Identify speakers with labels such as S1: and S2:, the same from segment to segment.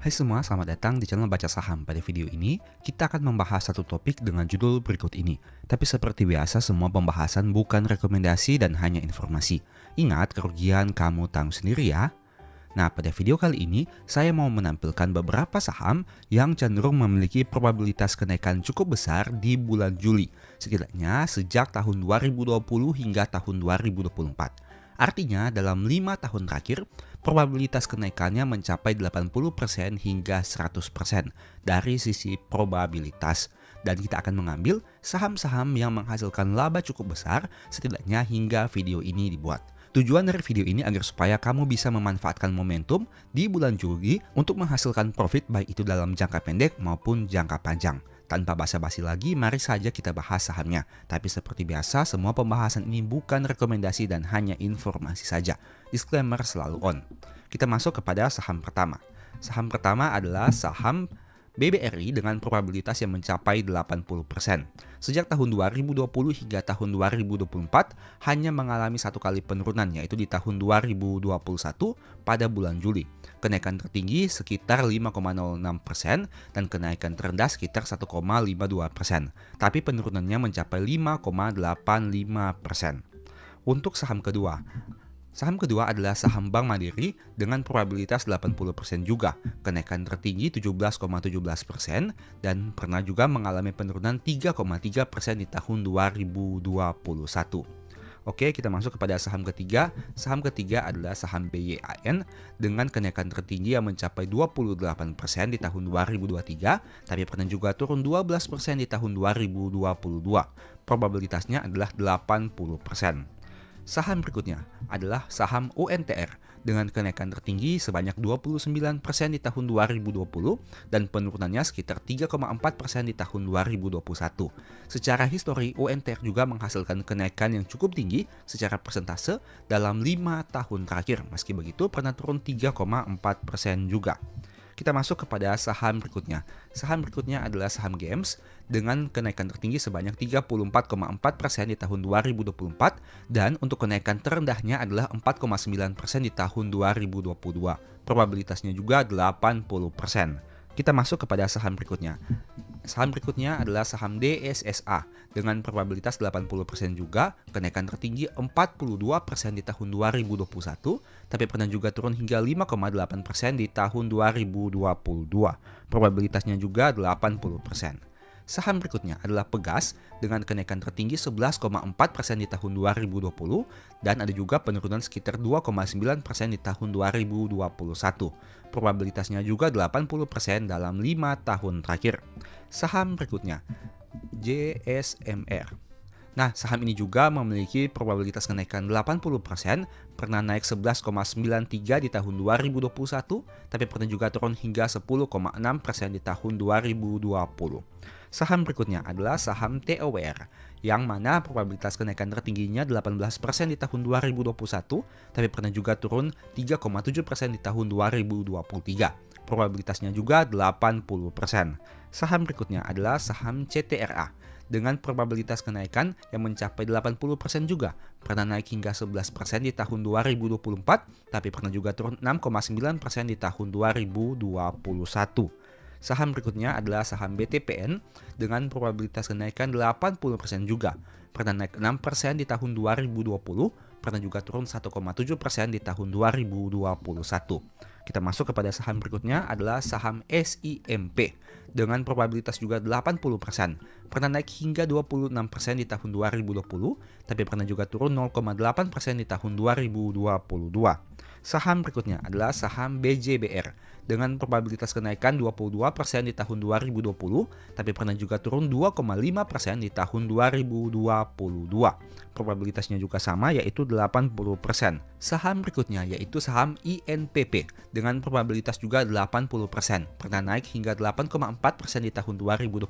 S1: Hai semua, selamat datang di channel Baca Saham. Pada video ini, kita akan membahas satu topik dengan judul berikut ini. Tapi seperti biasa, semua pembahasan bukan rekomendasi dan hanya informasi. Ingat, kerugian kamu tanggung sendiri ya. Nah, pada video kali ini, saya mau menampilkan beberapa saham yang cenderung memiliki probabilitas kenaikan cukup besar di bulan Juli, setidaknya sejak tahun 2020 hingga tahun 2024. Artinya dalam 5 tahun terakhir, probabilitas kenaikannya mencapai 80% hingga 100% dari sisi probabilitas. Dan kita akan mengambil saham-saham yang menghasilkan laba cukup besar setidaknya hingga video ini dibuat. Tujuan dari video ini agar supaya kamu bisa memanfaatkan momentum di bulan Juli untuk menghasilkan profit baik itu dalam jangka pendek maupun jangka panjang. Tanpa basa-basi lagi, mari saja kita bahas sahamnya. Tapi seperti biasa, semua pembahasan ini bukan rekomendasi dan hanya informasi saja. Disclaimer selalu on. Kita masuk kepada saham pertama. Saham pertama adalah saham BBRI dengan probabilitas yang mencapai 80%. Sejak tahun 2020 hingga tahun 2024 hanya mengalami satu kali penurunan, yaitu di tahun 2021 pada bulan Juli. Kenaikan tertinggi sekitar 5,06% dan kenaikan terendah sekitar 1,52%. Tapi penurunannya mencapai 5,85%. Untuk saham kedua. Saham kedua adalah saham Bank Mandiri dengan probabilitas 80% juga. Kenaikan tertinggi 17,17% dan pernah juga mengalami penurunan 3,3% di tahun 2021. Oke, kita masuk kepada saham ketiga. Saham ketiga adalah saham BYAN dengan kenaikan tertinggi yang mencapai 28% di tahun 2023, tapi pernah juga turun 12% di tahun 2022. Probabilitasnya adalah 80%. Saham berikutnya adalah saham UNTR dengan kenaikan tertinggi sebanyak 29% di tahun 2020 dan penurunannya sekitar 3,4% di tahun 2021. Secara histori, UNTR juga menghasilkan kenaikan yang cukup tinggi secara persentase dalam 5 tahun terakhir. Meski begitu, pernah turun 3,4% juga. Kita masuk kepada saham berikutnya. Saham berikutnya adalah saham GEMS dengan kenaikan tertinggi sebanyak 34,4% di tahun 2024 dan untuk kenaikan terendahnya adalah 4,9% di tahun 2022. Probabilitasnya juga 80%. Kita masuk kepada saham berikutnya. Saham berikutnya adalah saham DSSA dengan probabilitas 80% juga, kenaikan tertinggi 42% di tahun 2021, tapi pernah juga turun hingga 5,8% di tahun 2022. Probabilitasnya juga 80%. Saham berikutnya adalah Pegas dengan kenaikan tertinggi 11,4% di tahun 2020 dan ada juga penurunan sekitar 2,9% di tahun 2021. Probabilitasnya juga 80% dalam 5 tahun terakhir. Saham berikutnya, JSMR. Nah, saham ini juga memiliki probabilitas kenaikan 80%, pernah naik 11,93 di tahun 2021, tapi pernah juga turun hingga 10,6% di tahun 2020. Saham berikutnya adalah saham TOWR, yang mana probabilitas kenaikan tertingginya 18% di tahun 2021, tapi pernah juga turun 3,7% di tahun 2023. Probabilitasnya juga 80%. Saham berikutnya adalah saham CTRA dengan probabilitas kenaikan yang mencapai 80% juga. Pernah naik hingga 11% di tahun 2024, tapi pernah juga turun 6,9% di tahun 2021. Saham berikutnya adalah saham BTPN dengan probabilitas kenaikan 80% juga. Pernah naik 6% di tahun 2020, pernah juga turun 1,7% di tahun 2021. Kita masuk kepada saham berikutnya adalah saham SIMP dengan probabilitas juga 80%. Pernah naik hingga 26% di tahun 2020, tapi pernah juga turun 0,8% di tahun 2022. Saham berikutnya adalah saham BJBR dengan probabilitas kenaikan 22% di tahun 2020, tapi pernah juga turun 2,5% di tahun 2022. Probabilitasnya juga sama, yaitu 80%. Saham berikutnya yaitu saham INPP dengan probabilitas juga 80%. Pernah naik hingga 8,4% di tahun 2022,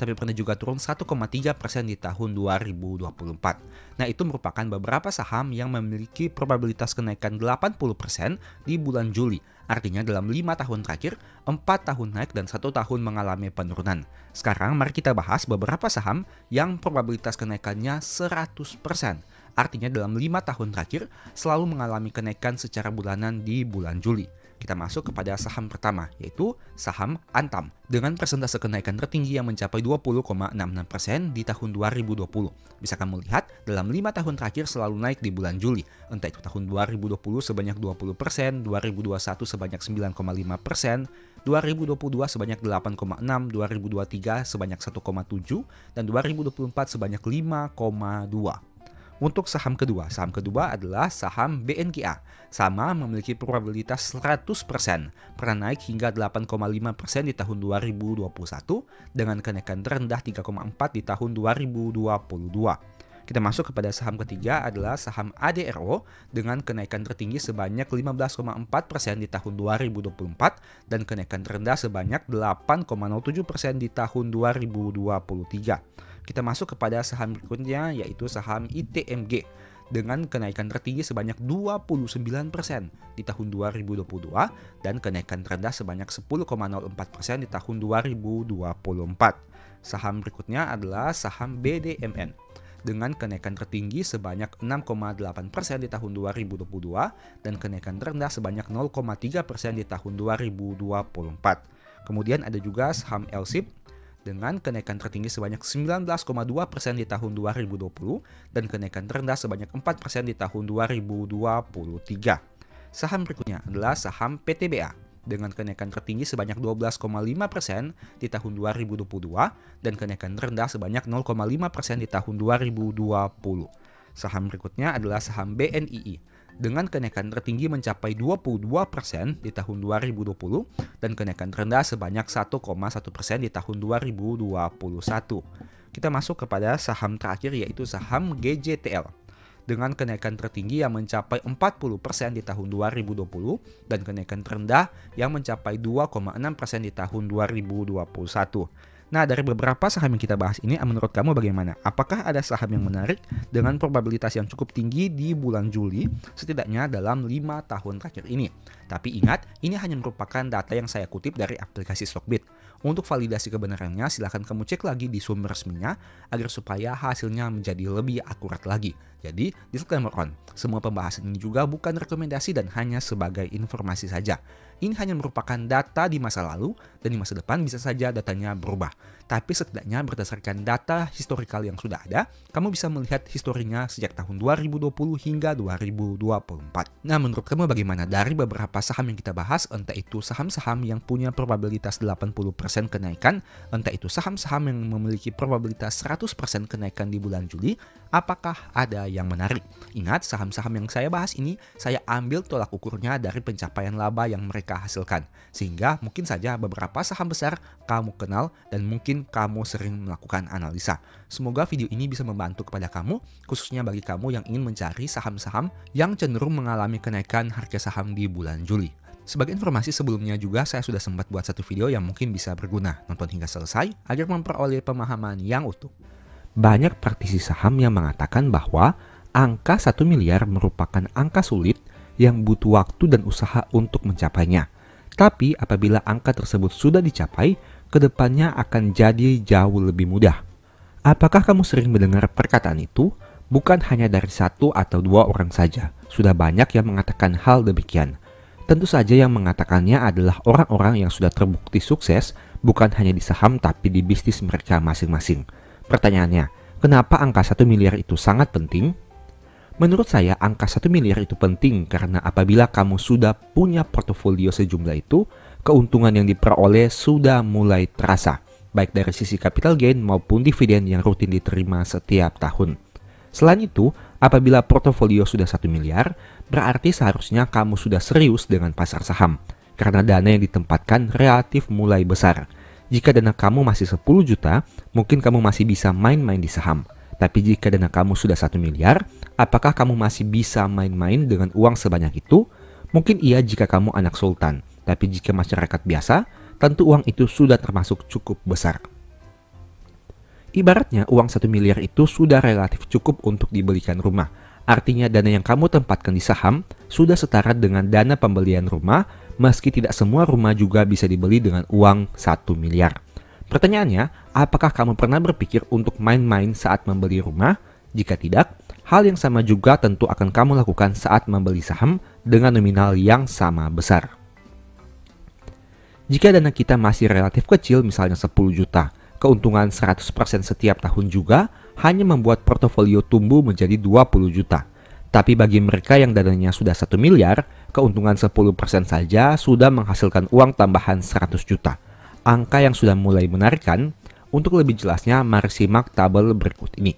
S1: tapi pernah juga turun 1,3% di tahun 2024. Nah, itu merupakan beberapa saham yang memiliki probabilitas kenaikan 80% di bulan Juli. Artinya dalam 5 tahun terakhir, 4 tahun naik dan 1 tahun mengalami penurunan. Sekarang mari kita bahas beberapa saham yang probabilitas kenaikannya 100%. Artinya dalam 5 tahun terakhir selalu mengalami kenaikan secara bulanan di bulan Juli. Kita masuk kepada saham pertama, yaitu saham Antam, dengan persentase kenaikan tertinggi yang mencapai 20,66% di tahun 2020. Bisa kamu lihat, dalam 5 tahun terakhir selalu naik di bulan Juli, entah itu tahun 2020 sebanyak 20%, 2021 sebanyak 9,5%, 2022 sebanyak 8,6%, 2023 sebanyak 1,7%, dan 2024 sebanyak 5,2%. Untuk saham kedua adalah saham BNKA. Sama memiliki probabilitas 100%, pernah naik hingga 8,5% di tahun 2021 dengan kenaikan terendah 3,4% di tahun 2022. Kita masuk kepada saham ketiga adalah saham ADRO dengan kenaikan tertinggi sebanyak 15,4% di tahun 2024 dan kenaikan terendah sebanyak 8,07% di tahun 2023. Kita masuk kepada saham berikutnya, yaitu saham ITMG dengan kenaikan tertinggi sebanyak 29% di tahun 2022 dan kenaikan terendah sebanyak 10,04% di tahun 2024. Saham berikutnya adalah saham BDMN dengan kenaikan tertinggi sebanyak 6,8% di tahun 2022 dan kenaikan terendah sebanyak 0,3% di tahun 2024. Kemudian ada juga saham LSIP dengan kenaikan tertinggi sebanyak 19,2% di tahun 2020 dan kenaikan terendah sebanyak 4% di tahun 2023. Saham berikutnya adalah saham PTBA dengan kenaikan tertinggi sebanyak 12,5% di tahun 2022 dan kenaikan terendah sebanyak 0,5% di tahun 2020. Saham berikutnya adalah saham BNII dengan kenaikan tertinggi mencapai 22% di tahun 2020 dan kenaikan terendah sebanyak 1,1% di tahun 2021. Kita masuk kepada saham terakhir, yaitu saham GJTL dengan kenaikan tertinggi yang mencapai 40% di tahun 2020 dan kenaikan terendah yang mencapai 2,6% di tahun 2021. Nah, dari beberapa saham yang kita bahas ini, menurut kamu bagaimana? Apakah ada saham yang menarik dengan probabilitas yang cukup tinggi di bulan Juli, setidaknya dalam 5 tahun terakhir ini? Tapi ingat, ini hanya merupakan data yang saya kutip dari aplikasi Stockbit. Untuk validasi kebenarannya, silahkan kamu cek lagi di sumber resminya agar supaya hasilnya menjadi lebih akurat lagi. Jadi, disclaimer on, semua pembahasan ini juga bukan rekomendasi dan hanya sebagai informasi saja. Ini hanya merupakan data di masa lalu dan di masa depan bisa saja datanya berubah. Tapi setidaknya berdasarkan data historikal yang sudah ada, kamu bisa melihat historinya sejak tahun 2020 hingga 2024. Nah, menurut kamu bagaimana dari beberapa saham yang kita bahas, entah itu saham-saham yang punya probabilitas 80% kenaikan, entah itu saham-saham yang memiliki probabilitas 100% kenaikan di bulan Juli, apakah ada yang menarik? Ingat, saham-saham yang saya bahas ini, saya ambil tolak ukurnya dari pencapaian laba yang mereka hasilkan. Sehingga mungkin saja beberapa saham besar kamu kenal dan mungkin kamu sering melakukan analisa. Semoga video ini bisa membantu kepada kamu, khususnya bagi kamu yang ingin mencari saham-saham yang cenderung mengalami kenaikan harga saham di bulan Juli. Sebagai informasi sebelumnya juga saya sudah sempat buat satu video yang mungkin bisa berguna. Nonton hingga selesai agar memperoleh pemahaman yang utuh. Banyak praktisi saham yang mengatakan bahwa angka 1 miliar merupakan angka sulit yang butuh waktu dan usaha untuk mencapainya. Tapi apabila angka tersebut sudah dicapai, kedepannya akan jadi jauh lebih mudah. Apakah kamu sering mendengar perkataan itu? Bukan hanya dari 1 atau 2 orang saja. Sudah banyak yang mengatakan hal demikian. Tentu saja yang mengatakannya adalah orang-orang yang sudah terbukti sukses, bukan hanya di saham tapi di bisnis mereka masing-masing. Pertanyaannya, kenapa angka 1 miliar itu sangat penting? Menurut saya, angka 1 miliar itu penting karena apabila kamu sudah punya portofolio sejumlah itu, keuntungan yang diperoleh sudah mulai terasa, baik dari sisi capital gain maupun dividen yang rutin diterima setiap tahun. Selain itu, apabila portofolio sudah 1 miliar, berarti seharusnya kamu sudah serius dengan pasar saham, karena dana yang ditempatkan relatif mulai besar. Jika dana kamu masih 10 juta, mungkin kamu masih bisa main-main di saham. Tapi jika dana kamu sudah 1 miliar, apakah kamu masih bisa main-main dengan uang sebanyak itu? Mungkin iya jika kamu anak sultan, tapi jika masyarakat biasa, tentu uang itu sudah termasuk cukup besar. Ibaratnya uang 1 miliar itu sudah relatif cukup untuk dibelikan rumah. Artinya dana yang kamu tempatkan di saham sudah setara dengan dana pembelian rumah, meski tidak semua rumah juga bisa dibeli dengan uang 1 miliar. Pertanyaannya, apakah kamu pernah berpikir untuk main-main saat membeli rumah? Jika tidak, hal yang sama juga tentu akan kamu lakukan saat membeli saham dengan nominal yang sama besar. Jika dana kita masih relatif kecil, misalnya 10 juta, keuntungan 100% setiap tahun juga hanya membuat portofolio tumbuh menjadi 20 juta. Tapi bagi mereka yang dananya sudah 1 miliar, keuntungan 10% saja sudah menghasilkan uang tambahan 100 juta. Angka yang sudah mulai menarikkan. Untuk lebih jelasnya, mari simak tabel berikut ini.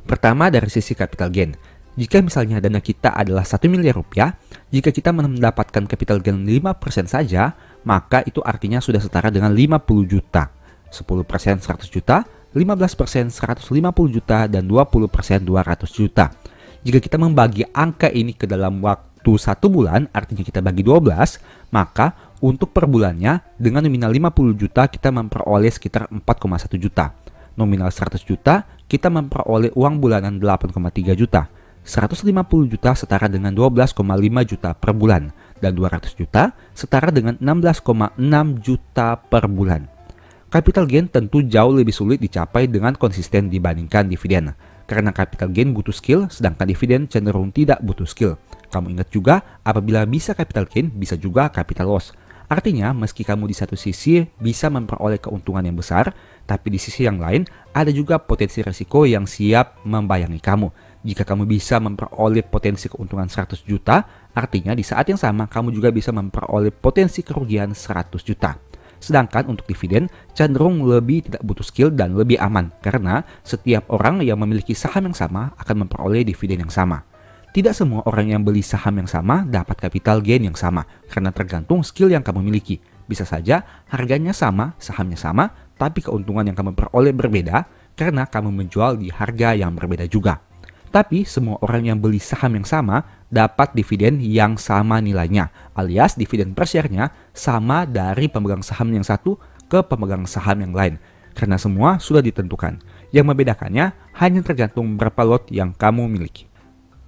S1: Pertama, dari sisi capital gain. Jika misalnya dana kita adalah 1 miliar rupiah, jika kita mendapatkan capital gain 5% saja, maka itu artinya sudah setara dengan 50 juta. 10% 100 juta, 15% 150 juta, dan 20% 200 juta. Jika kita membagi angka ini ke dalam waktu 1 bulan, artinya kita bagi 12, maka untuk per bulannya dengan nominal 50 juta kita memperoleh sekitar 4,1 juta. Nominal 100 juta kita memperoleh uang bulanan 8,3 juta. 150 juta setara dengan 12,5 juta per bulan. Dan 200 juta setara dengan 16,6 juta per bulan. Capital gain tentu jauh lebih sulit dicapai dengan konsisten dibandingkan dividen. Karena capital gain butuh skill, sedangkan dividen cenderung tidak butuh skill. Kamu ingat juga, apabila bisa capital gain, bisa juga capital loss. Artinya, meski kamu di satu sisi bisa memperoleh keuntungan yang besar, tapi di sisi yang lain ada juga potensi risiko yang siap membayangi kamu. Jika kamu bisa memperoleh potensi keuntungan 100 juta, artinya di saat yang sama kamu juga bisa memperoleh potensi kerugian 100 juta. Sedangkan untuk dividen cenderung lebih tidak butuh skill dan lebih aman, karena setiap orang yang memiliki saham yang sama akan memperoleh dividen yang sama. Tidak semua orang yang beli saham yang sama dapat capital gain yang sama, karena tergantung skill yang kamu miliki. Bisa saja harganya sama, sahamnya sama, tapi keuntungan yang kamu peroleh berbeda karena kamu menjual di harga yang berbeda juga. Tapi semua orang yang beli saham yang sama dapat dividen yang sama nilainya, alias dividen per share-nya sama dari pemegang saham yang satu ke pemegang saham yang lain. Karena semua sudah ditentukan. Yang membedakannya hanya tergantung berapa lot yang kamu miliki.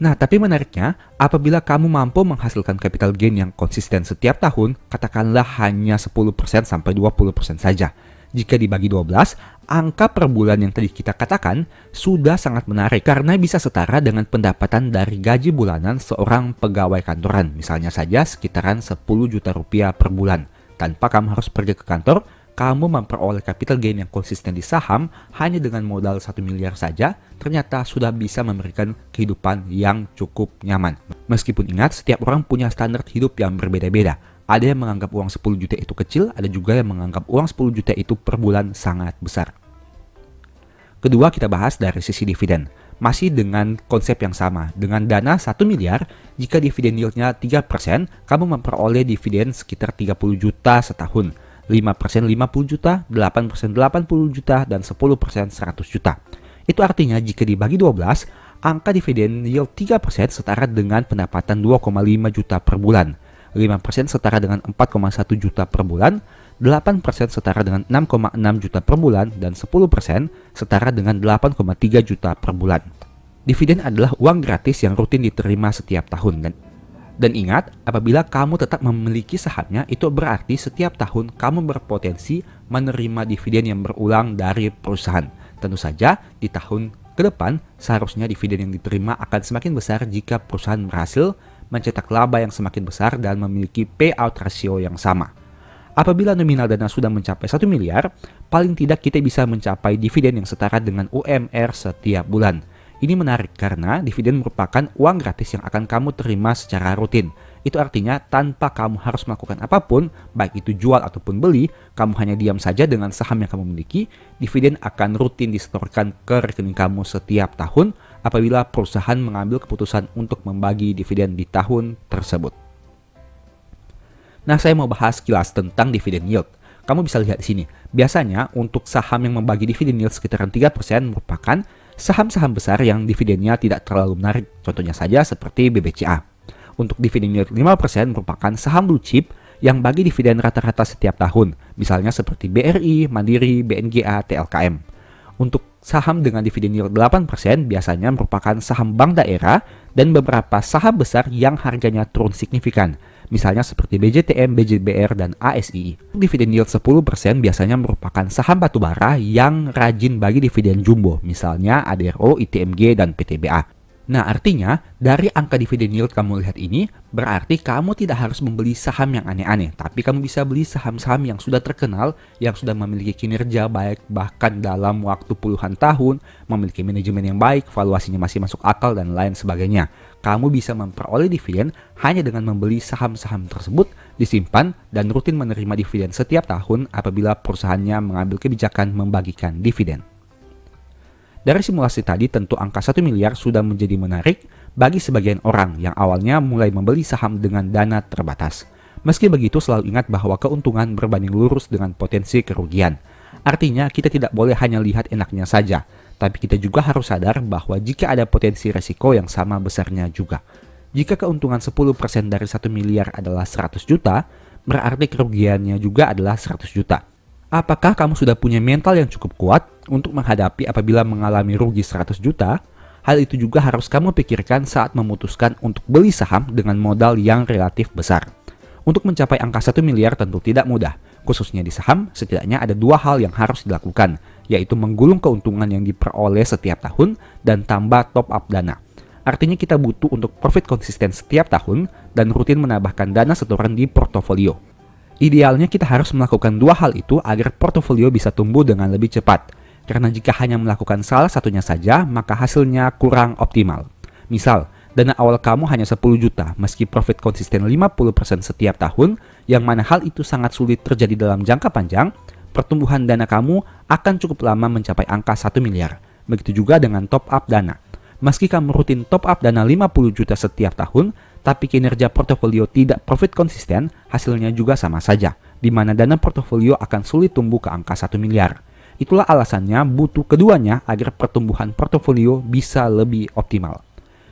S1: Nah, tapi menariknya, apabila kamu mampu menghasilkan capital gain yang konsisten setiap tahun, katakanlah hanya 10% sampai 20% saja. Jika dibagi 12, angka per bulan yang tadi kita katakan sudah sangat menarik karena bisa setara dengan pendapatan dari gaji bulanan seorang pegawai kantoran, misalnya saja sekitaran 10 juta rupiah per bulan. Tanpa kamu harus pergi ke kantor, kamu memperoleh capital gain yang konsisten di saham hanya dengan modal 1 miliar saja, ternyata sudah bisa memberikan kehidupan yang cukup nyaman. Meskipun ingat, setiap orang punya standar hidup yang berbeda-beda. Ada yang menganggap uang 10 juta itu kecil, ada juga yang menganggap uang 10 juta itu per bulan sangat besar. Kedua, kita bahas dari sisi dividen. Masih dengan konsep yang sama. Dengan dana 1 miliar, jika dividen yieldnya 3%, kamu memperoleh dividen sekitar 30 juta setahun. 5% 50 juta, 8% 80 juta, dan 10% 100 juta. Itu artinya jika dibagi 12, angka dividen yield 3% setara dengan pendapatan 2,5 juta per bulan. 5% setara dengan 4,1 juta per bulan, 8% setara dengan 6,6 juta per bulan, dan 10% setara dengan 8,3 juta per bulan. Dividen adalah uang gratis yang rutin diterima setiap tahun. Dan ingat, apabila kamu tetap memiliki sahamnya, itu berarti setiap tahun kamu berpotensi menerima dividen yang berulang dari perusahaan. Tentu saja, di tahun ke depan, seharusnya dividen yang diterima akan semakin besar jika perusahaan berhasil mencetak laba yang semakin besar dan memiliki payout ratio yang sama. Apabila nominal dana sudah mencapai 1 miliar, paling tidak kita bisa mencapai dividen yang setara dengan UMR setiap bulan. Ini menarik karena dividen merupakan uang gratis yang akan kamu terima secara rutin. Itu artinya tanpa kamu harus melakukan apapun, baik itu jual ataupun beli, kamu hanya diam saja dengan saham yang kamu miliki, dividen akan rutin disetorkan ke rekening kamu setiap tahun apabila perusahaan mengambil keputusan untuk membagi dividen di tahun tersebut. Nah, saya mau bahas kilas tentang dividen yield. Kamu bisa lihat di sini. Biasanya untuk saham yang membagi dividen yield sekitaran 3% merupakan saham-saham besar yang dividennya tidak terlalu menarik. Contohnya saja seperti BBCA. Untuk dividen yield 5% merupakan saham blue chip yang bagi dividen rata-rata setiap tahun. Misalnya seperti BRI, Mandiri, BNGA, TLKM. Untuk saham dengan dividen yield 8% biasanya merupakan saham bank daerah dan beberapa saham besar yang harganya turun signifikan. Misalnya seperti BJTM, BJBR, dan ASI. Dividen yield 10% biasanya merupakan saham batubara yang rajin bagi dividen jumbo, misalnya ADRO, ITMG, dan PTBA. Nah, artinya dari angka dividen yield kamu lihat ini, berarti kamu tidak harus membeli saham yang aneh-aneh, tapi kamu bisa beli saham-saham yang sudah terkenal, yang sudah memiliki kinerja baik bahkan dalam waktu puluhan tahun, memiliki manajemen yang baik, valuasinya masih masuk akal, dan lain sebagainya. Kamu bisa memperoleh dividen hanya dengan membeli saham-saham tersebut, disimpan, dan rutin menerima dividen setiap tahun apabila perusahaannya mengambil kebijakan membagikan dividen. Dari simulasi tadi tentu angka 1 miliar sudah menjadi menarik bagi sebagian orang yang awalnya mulai membeli saham dengan dana terbatas. Meski begitu selalu ingat bahwa keuntungan berbanding lurus dengan potensi kerugian. Artinya kita tidak boleh hanya lihat enaknya saja, tapi kita juga harus sadar bahwa jika ada potensi resiko yang sama besarnya juga. Jika keuntungan 10% dari 1 miliar adalah 100 juta, berarti kerugiannya juga adalah 100 juta. Apakah kamu sudah punya mental yang cukup kuat untuk menghadapi apabila mengalami rugi 100 juta? Hal itu juga harus kamu pikirkan saat memutuskan untuk beli saham dengan modal yang relatif besar. Untuk mencapai angka 1 miliar tentu tidak mudah. Khususnya di saham, setidaknya ada dua hal yang harus dilakukan, yaitu menggulung keuntungan yang diperoleh setiap tahun dan tambah top up dana. Artinya kita butuh untuk profit konsisten setiap tahun dan rutin menambahkan dana setoran di portofolio. Idealnya kita harus melakukan dua hal itu agar portofolio bisa tumbuh dengan lebih cepat. Karena jika hanya melakukan salah satunya saja, maka hasilnya kurang optimal. Misal, dana awal kamu hanya 10 juta meski profit konsisten 50% setiap tahun, yang mana hal itu sangat sulit terjadi dalam jangka panjang, pertumbuhan dana kamu akan cukup lama mencapai angka 1 miliar. Begitu juga dengan top up dana. Meski kamu rutin top up dana 50 juta setiap tahun, tapi kinerja portofolio tidak profit konsisten, hasilnya juga sama saja, di mana dana portofolio akan sulit tumbuh ke angka 1 miliar. Itulah alasannya butuh keduanya agar pertumbuhan portofolio bisa lebih optimal.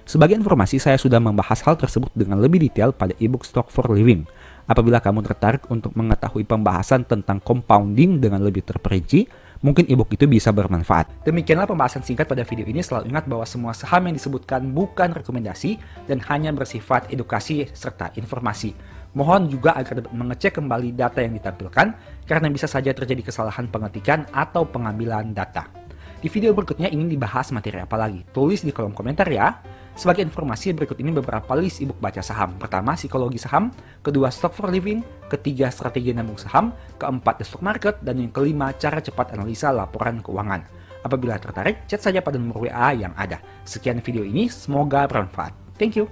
S1: Sebagai informasi, saya sudah membahas hal tersebut dengan lebih detail pada ebook Stock for Living. Apabila kamu tertarik untuk mengetahui pembahasan tentang compounding dengan lebih terperinci, mungkin ebook itu bisa bermanfaat. Demikianlah pembahasan singkat pada video ini. Selalu ingat bahwa semua saham yang disebutkan bukan rekomendasi dan hanya bersifat edukasi serta informasi. Mohon juga agar dapat mengecek kembali data yang ditampilkan karena bisa saja terjadi kesalahan pengetikan atau pengambilan data. Di video berikutnya ingin dibahas materi apa lagi? Tulis di kolom komentar ya. Sebagai informasi, berikut ini beberapa list ebook baca saham. Pertama, psikologi saham. Kedua, stock for living. Ketiga, strategi nabung saham. Keempat, the stock market. Dan yang kelima, cara cepat analisa laporan keuangan. Apabila tertarik, chat saja pada nomor WA yang ada. Sekian video ini, semoga bermanfaat. Thank you.